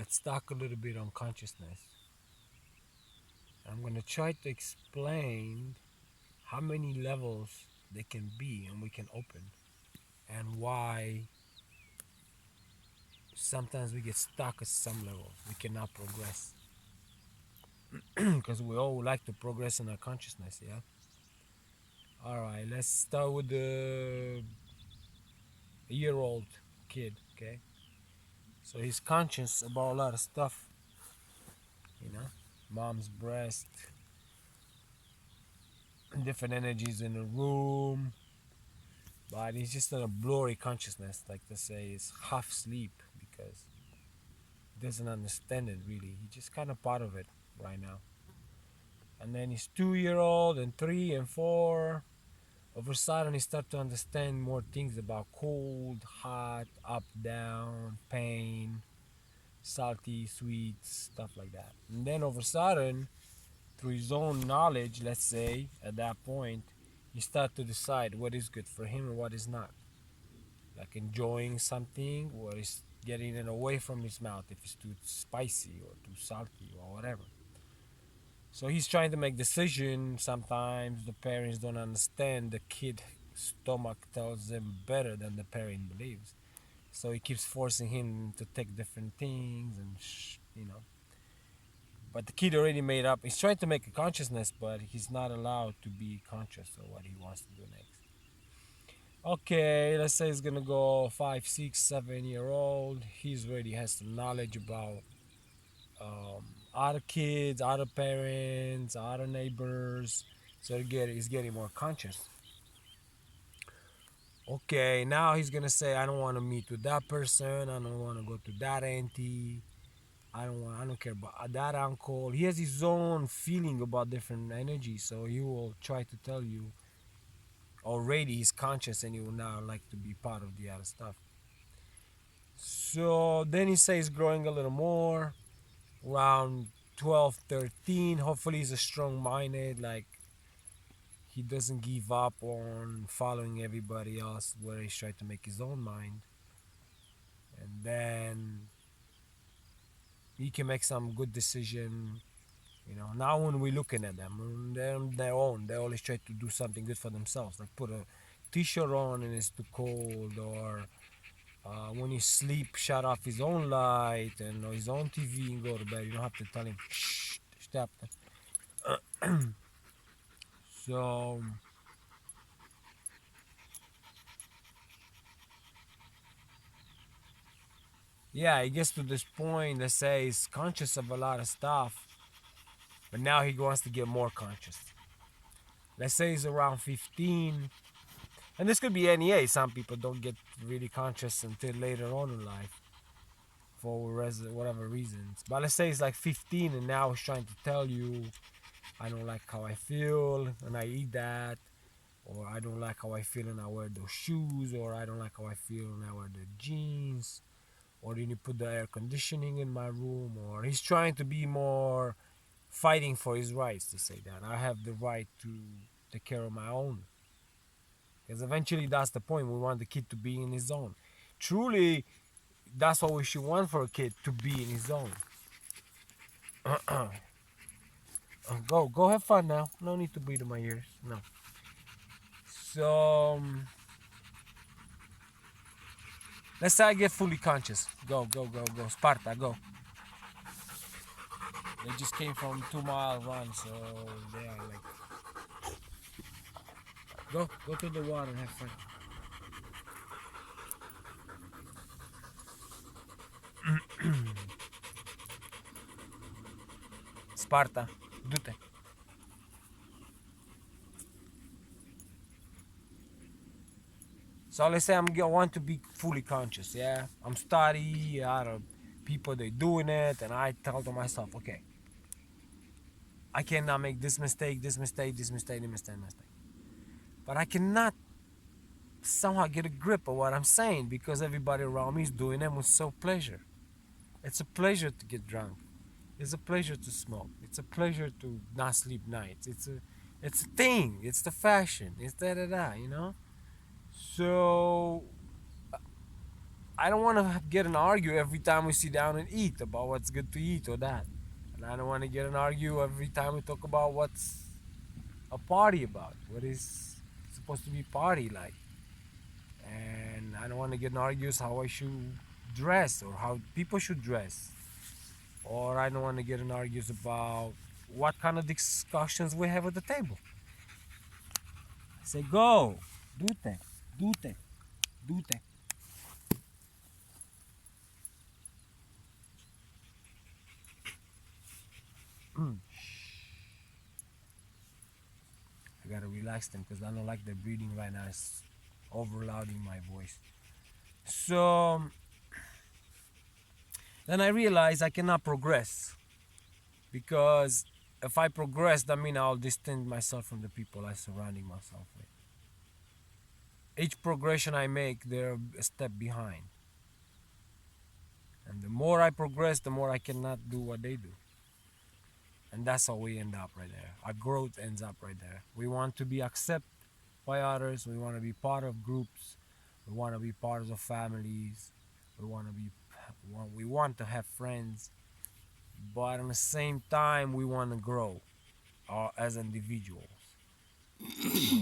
let's talk a little bit on consciousness. I'm going to try to explain how many levels they can be and we can open, and why sometimes we get stuck at some level. We cannot progress because we all like to progress in our consciousness, yeah? All right, let's start with the year-old kid, okay? So he's conscious about a lot of stuff, you know? Mom's breast, different energies in the room, but he's just in a blurry consciousness, like to say, it's half sleep because he doesn't understand it really. He's just kind of part of it right now. And then he's 2 year old and 3 and 4. Over a sudden, he start to understand more things about cold, hot, up, down, pain, salty, sweet, stuff like that. And then over a sudden, through his own knowledge, let's say, at that point, he start to decide what is good for him and what is not. Like enjoying something, or is getting it away from his mouth if it's too spicy or too salty or whatever. So he's trying to make decisions. Sometimes the parents don't understand. The kid stomach tells them better than the parent believes. So he keeps forcing him to take different things and But the kid already made up. He's trying to make a consciousness, but he's not allowed to be conscious of what he wants to do next. Okay, let's say he's gonna go 5, 6, 7 year old. He's already has some knowledge about other kids, other parents, other neighbors. So he's getting more conscious. Okay, now he's gonna say, I don't want to meet with that person. I don't want to go to that auntie. I don't care about that uncle. He has his own feeling about different energies, so he will try to tell you already he's conscious and he will now like to be part of the other stuff. So then he says growing a little more around 12, 13. Hopefully he's a strong minded, like he doesn't give up on following everybody else where he's trying to make his own mind. And then he can make some good decision. Now when we're looking at them, they're on their own. They always try to do something good for themselves, like put a t-shirt on and it's too cold, or when you sleep, shut off his own light and his own TV and go to bed. You don't have to tell him, shh, stop. So, yeah, he gets to this point, let's say he's conscious of a lot of stuff, but now he wants to get more conscious. Let's say he's around 15, and this could be any age. Some people don't get really conscious until later on in life for whatever reasons. But let's say he's like 15 and now he's trying to tell you, I don't like how I feel and I eat that, or I don't like how I feel and I wear those shoes, or I don't like how I feel and I wear the jeans, or you need to put the air conditioning in my room, or he's trying to be more fighting for his rights to say that I have the right to take care of my own. Because eventually that's the point. We want the kid to be in his zone. Truly, that's what we should want for a kid, to be in his zone. Go have fun now. No need to breathe in my ears. No. So let's say I get fully conscious. Go. Sparta, go. They just came from 2 mile run, so they are like, go to the water and have fun. Sparta, dute. So let's say I want to be fully conscious. Yeah, I'm study out of people they doing it, and I tell to myself, okay, I cannot make this mistake, this mistake, this mistake, this mistake, this mistake. But I cannot somehow get a grip of what I'm saying because everybody around me is doing it with so pleasure. It's a pleasure to get drunk. It's a pleasure to smoke. It's a pleasure to not sleep nights. It's a thing. It's the fashion. It's da da da. So I don't want to get an argue every time we sit down and eat about what's good to eat or that. And I don't want to get an argue every time we talk about what's a party about, what is supposed to be party like. And I don't want to get in argues how I should dress or how people should dress. Or I don't want to get in argues about what kind of discussions we have at the table. I say, go, do that, do that, do that. I gotta relax them because I don't like the breathing right now. It's overlouding my voice. So then I realize I cannot progress because if I progress, that means I'll distance myself from the people I surrounding myself with. Each progression I make, they're a step behind. And the more I progress, the more I cannot do what they do. And that's how we end up right there. Our growth ends up right there. We want to be accepted by others. We want to be part of groups. We want to be part of families. We want to be. We want to have friends, but at the same time, we want to grow as individuals.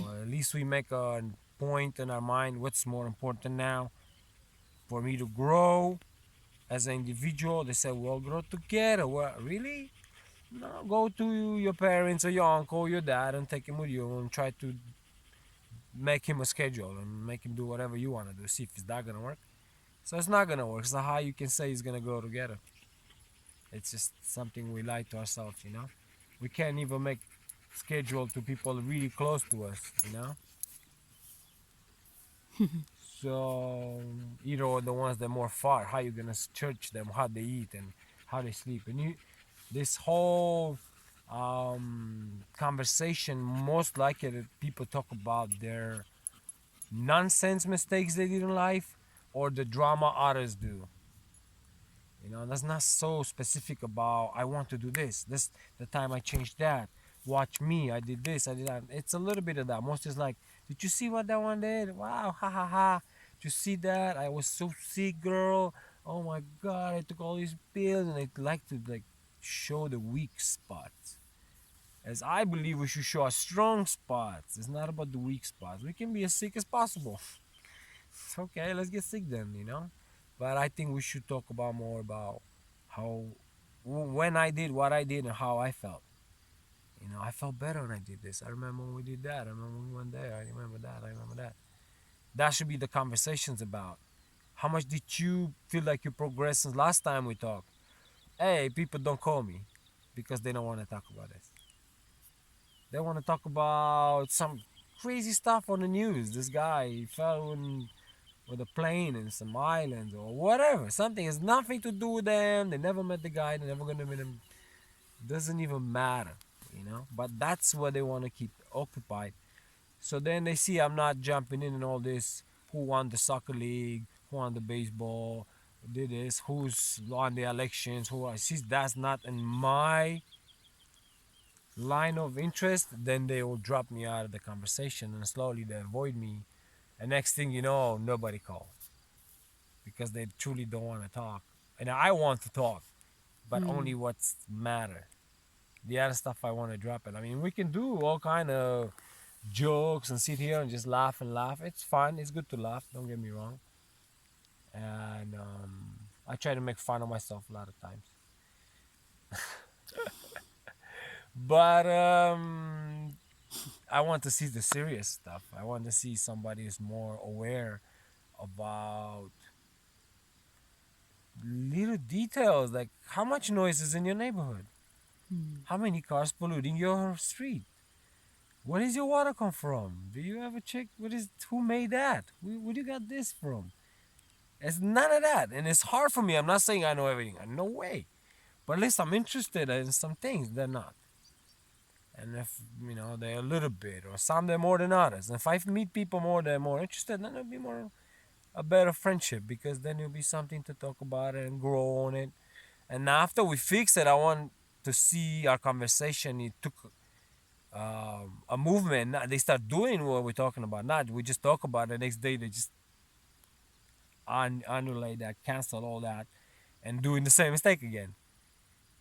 Or at least we make a point in our mind. What's more important now for me to grow as an individual? They say, "Well, grow together." Well, really? No, go to your parents or your uncle or your dad and take him with you and try to make him a schedule and make him do whatever you want to do. See if it's not gonna work. So it's not gonna work. So how you can say it's gonna go together? It's just something we lie to ourselves, you know. We can't even make schedule to people really close to us, you know. So either the ones that are more far, how you gonna search them, how they eat and how they sleep, and you, this whole conversation most likely that people talk about their nonsense mistakes they did in life or the drama others do. You know, that's not so specific about I want to do this. This the time I changed that. Watch me, I did this, I did that. It's a little bit of that. Most is like, did you see what that one did? Wow, ha ha ha. Did you see that? I was so sick, girl. Oh my god, I took all these pills, and they like to like show the weak spots. As I believe we should show our strong spots. It's not about the weak spots. We can be as sick as possible. It's okay, let's get sick then, you know. But I think we should talk about more about how when I did what I did and how I felt. You know, I felt better when I did this. I remember when we did that. I remember when we went there. I remember that. I remember that. That should be the conversations about. How much did you feel like you progressed since last time we talked? Hey, people don't call me because they don't want to talk about this. They want to talk about some crazy stuff on the news. This guy fell in with a plane in some islands or whatever. Something has nothing to do with them. They never met the guy. They're never gonna meet him. Doesn't even matter, you know. But that's what they want to keep occupied. So then they see I'm not jumping in and all this. Who won the soccer league? Who won the baseball? Who did this? Who's won the elections? Who I see that's not in my line of interest. Then they will drop me out of the conversation and slowly they avoid me. And next thing you know, nobody calls because they truly don't want to talk. And I want to talk, but only what's matter. The other stuff I want to drop it. I mean, we can do all kind of jokes and sit here and just laugh and laugh. It's fun. It's good to laugh. Don't get me wrong. And I try to make fun of myself a lot of times. But I want to see the serious stuff. I want to see somebody who's more aware about little details like how much noise is in your neighborhood, how many cars polluting your street, where does your water come from? Do you ever check what is who made that? Where do you got this from? It's none of that, and it's hard for me. I'm not saying I know everything. No way, but at least I'm interested in some things. They're not, and if you know they're a little bit, or some they're more than others. And if I meet people more that are more interested, then it'll be more a better friendship because then it'll be something to talk about and grow on it. And after we fix it, I want to see our conversation. It took a movement. They start doing what we're talking about. Not we just talk about it. The next day they just annulate that, cancel all that, and doing the same mistake again.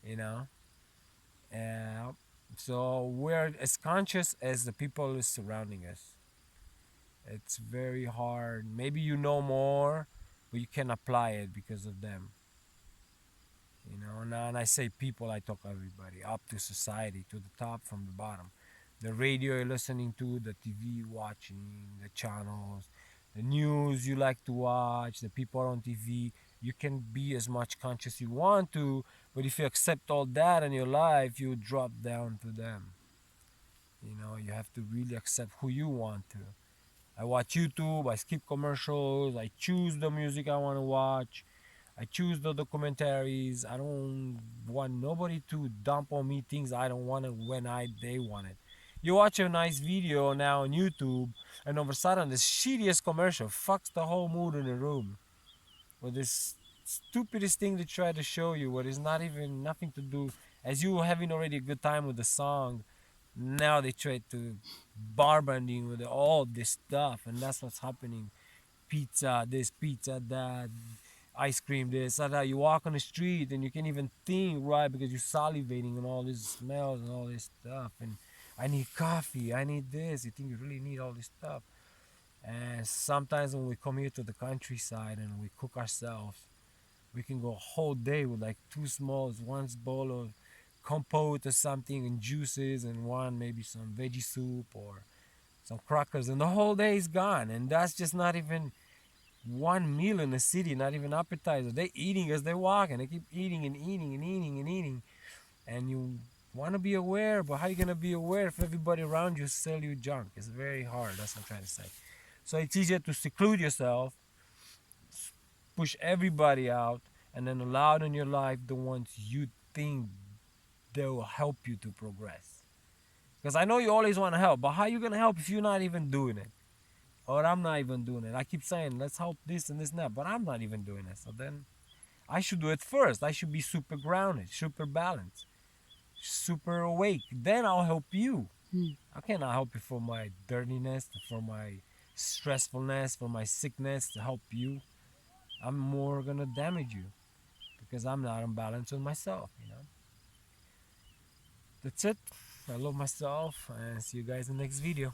You know. Uh, so we're as conscious as the people is surrounding us. It's very hard. Maybe you know more, but you can apply it because of them. You know, now and I say people, I talk everybody, up to society, to the top, from the bottom. The radio you're listening to, the TV you're watching, the channels, the news you like to watch, the people on TV. You can be as much conscious you want to, but if you accept all that in your life, you drop down to them. You know, you have to really accept who you want to. I watch YouTube, I skip commercials, I choose the music I want to watch, I choose the documentaries. I don't want nobody to dump on me things I don't want it when they want it. You watch a nice video now on YouTube, and all of a sudden the shittiest commercial fucks the whole mood in the room. With this stupidest thing they try to show you, what is not even nothing to do. As you were having already a good time with the song, now they try to barband you with all this stuff, and that's what's happening. Pizza this, pizza that, ice cream this, that. You walk on the street and you can't even think right because you're salivating and all these smells and all this stuff. And I need coffee, I need this. You think you really need all this stuff. And sometimes when we come here to the countryside and we cook ourselves, we can go a whole day with like two smalls, one bowl of compote or something and juices, and one maybe some veggie soup or some crackers, and the whole day is gone. And that's just not even one meal in the city, not even appetizer. They eating as they walk, and they keep eating and eating and eating and eating. And you want to be aware, but how you gonna be aware if everybody around you sell you junk? It's very hard. That's what I'm trying to say. So it's easier to seclude yourself, push everybody out, and then allow in your life the ones you think they will help you to progress. Because I know you always want to help, but how you gonna help if you're not even doing it? Or I'm not even doing it. I keep saying let's help this and this and that, but I'm not even doing it. So then I should do it first. I should be super grounded, super balanced, super awake. Then I'll help you. Mm. I cannot help you for my dirtiness, for my stressfulness, for my sickness to help you. I'm more gonna damage you because I'm not in balance with myself, you know. That's it. I love myself and see you guys in the next video.